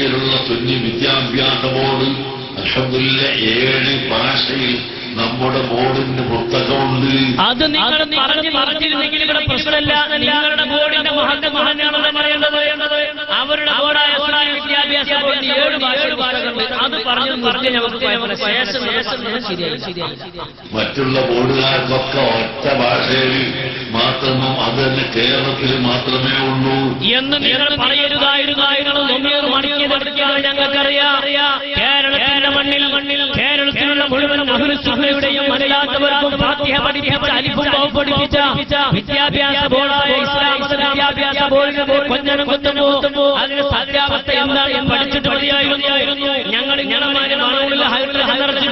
ഇന്ത്യയിലുള്ള സുന്നി വിദ്യാഭ്യാസ ബോർഡ് അൽഹംദുലില്ലാഹ് 7 ഭാഷയിൽ നമ്മുടെ ബോർഡിന് പുസ്തകമുണ്ട്. അത് നിങ്ങൾ പറഞ്ഞു പറഞ്ഞിരുന്നെങ്കിൽ ഇവിടെ പ്രശ്നമില്ല. നിങ്ങളുടെ ബോർഡിന്റെ മഹത്വമാണെന്ന് പറയേണ്ടത്. അവരുടെ ബോർഡായ വിദ്യാഭ്യാസ ബോർഡിന് 7 ഭാഷകളുണ്ട്. അത് പറഞ്ഞു മറ്റുള്ള ബോർഡുകാർക്കൊക്കെ ഒറ്റ ഭാഷയിൽ മാത്രമോ അത് തന്നെ കേരളത്തിൽ മാത്രമേ ഉള്ളൂ എന്ന് നിങ്ങൾ പറയരുതായിരുന്നു. ഞങ്ങൾക്കറിയാം കേരളത്തിന്റെ മണ്ണിൽ കേരളത്തിലുള്ള മുഴുവൻ യുടെയും അല്ലാത്തവർക്കും ഫാത്തിഹ പഠിപ്പിച്ച അലിഫും ബൗ പഠിപ്പിച്ച വിദ്യാഭ്യാസ ബോർഡായ ഇസ്ലാം വിദ്യാഭ്യാസ ബോർഡിനെ കൊഞ്ഞനം കുത്തുമ്പോ അതിന്റെ സത്യാവസ്ഥ എന്താണെന്ന് പഠിച്ചിട്ട് മതിയായിരുന്നു. ഞങ്ങൾ ഇങ്ങനമാരെ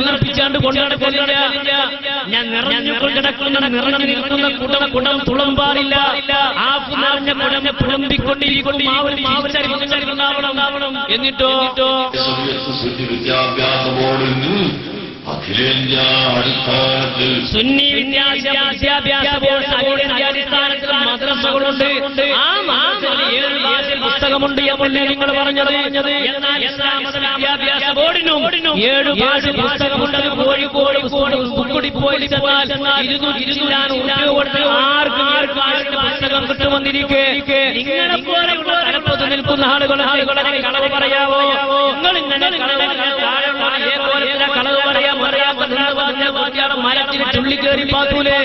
നിറപ്പിച്ചാണ്ട് കൊണ്ടുനടക്കില്ല. ഞാൻ നിറഞ്ഞു നിൽക്കുന്ന കുടം തുളമ്പാറില്ല. ആ നിറഞ്ഞ കുടം തുളമ്പിക്കൊണ്ടിരിക്കണം. എന്നിട്ടോ വിദ്യാഭ്യാസ ബോർഡിന് അഖിലേന്ത്യാ അടിസ്ഥാനത്തിൽ സുന്നി വിദ്യാഭ്യാസ ബോർഡ് അടിസ്ഥാനത്തിൽ മദ്രസകളുണ്ട്. ആ പുസ്തകമുണ്ട് എന്നല്ലേ നിങ്ങൾ പറഞ്ഞത്? എന്നാൽ ഇസ്ലാം വിദ്യാഭ്യാസ ബോർഡിനും 7 ഭാഷ പുസ്തകമുണ്ട്. കോഴിക്കോട് ബുക്കുടി പോയി ചെന്നാൽ 200 ആർക്കും പുസ്തകം കിട്ടുമെന്നിരിക്കെ നിങ്ങളെ പോലെയുള്ള തലപ്പത്ത് നിൽക്കുന്ന ആളുകളെ കളവ് പറയാവോ? നിങ്ങൾ ഇങ്ങനെ കളവ് പറയാം. മരത്തിന് ചുള്ളി കയറി പാത്തൂലേ?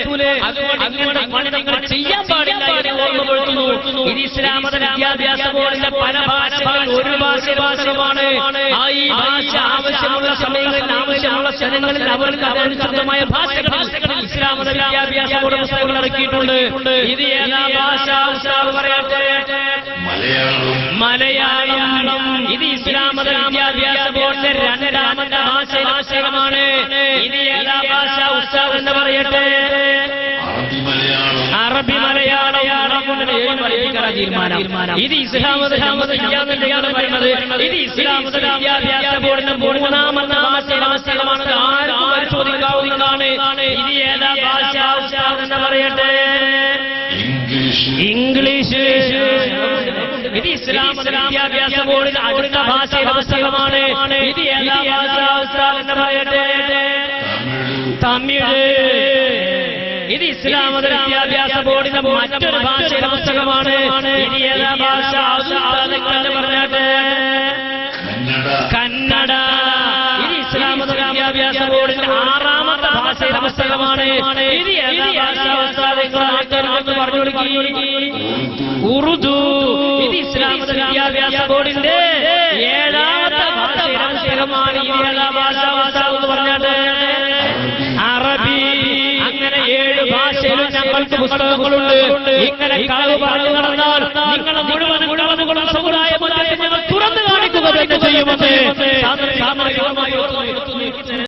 അതുകൊണ്ട് നിങ്ങൾ ചെയ്യാൻ പാടില്ല എന്ന് ഓർമ്മപ്പെടുത്തുന്നു. ഇത് ഇസ്ലാം വിദ്യാഭ്യാസ ബോർഡിന്റെ പല ഭാഷകൾ ഒരു ഭാഷമാണ്. ആ ഈ ഭാഷ ആവശ്യമുള്ള സമയങ്ങളിൽ ആവശ്യമുള്ള സ്ഥലങ്ങളിൽ അവർക്ക് അതനുസൃതമായ ഭാഷകൾ ഇസ്ലാം വിദ്യാഭ്യാസ ബോർഡ് പുസ്തകങ്ങൾ ഇറക്കിയിട്ടുണ്ട്. ഇത് ഏതാ ഭാഷ? പറയട്ടെ, മലയാളം. ഇത് ഇസ്ലാം വിദ്യാഭ്യാസ ബോർഡിന്റെ 2ാമത്തെ ഭാഷയാണ്. ഇത് ഏതാ ഭാഷ ഉസ്താദ് എന്ന് പറയട്ടെ? അറബി മലയാളം. ഇത് ഇസ്ലാം പറയുന്നത്. ഇത് ഇസ്ലാം വിദ്യാഭ്യാസ ബോർഡിന്റെ 3ാമത്തെ ഭാഷയാണ്. ആർക്കും പരിശോധിക്കാവുന്നതാണ്. ഇത് ഏതാ ഭാഷ ഉസ്താദ് എന്ന് പറയട്ടെ? ഇംഗ്ലീഷ്. ഇത് ഇസ്ലാം വിദ്യാഭ്യാസ ബോർഡിന്റെ അടുത്ത ഭാഷയുടെ പുസ്തകമാണ്. ഇത് ഏതാ ഭാഷ ഉസ്താദ് എന്ന് പറയട്ടെ? തമിഴ്. ഇത് ഇസ്ലാം വിദ്യാഭ്യാസ ബോർഡിന്റെ മറ്റൊരു ഭാഷയുടെ പുസ്തകമാണ്. ഇത് ഏതാ ഭാഷ ഉസ്താദ് പറഞ്ഞാട്ടെ? കന്നഡ. ഇത് ഇസ്ലാം വിദ്യാഭ്യാസ ബോർഡിന്റെ 6ാമത്തെ ഭാഷയുടെ പുസ്തകമാണ്. ഇത് ഏതാ ഭാഷ ഉസ്താദ് പറഞ്ഞു കൊടുക്കി? ഉറുദു. ഇത് ഇസ്ലാം വിദ്യാഭ്യാസ ബോർഡിന്റെ 7ാമത്തെ ഭാഷയുടെ പുസ്തകമാണ്. ഇത് ഏതാ ഭാഷ ഉസ്താദ് പറഞ്ഞാട്ടെ? അറബി. അങ്ങനെ 7 ഭാഷയിലും ഞങ്ങൾക്ക് പുസ്തകങ്ങളുണ്ട്. ഇങ്ങനെ കളവ് പറഞ്ഞു നടന്നാൽ നിങ്ങളെ മുഴുവൻ സമുദായ ഞങ്ങൾ തുറന്നു കാണിക്കുക തന്നെ ചെയ്യുമെന്ന്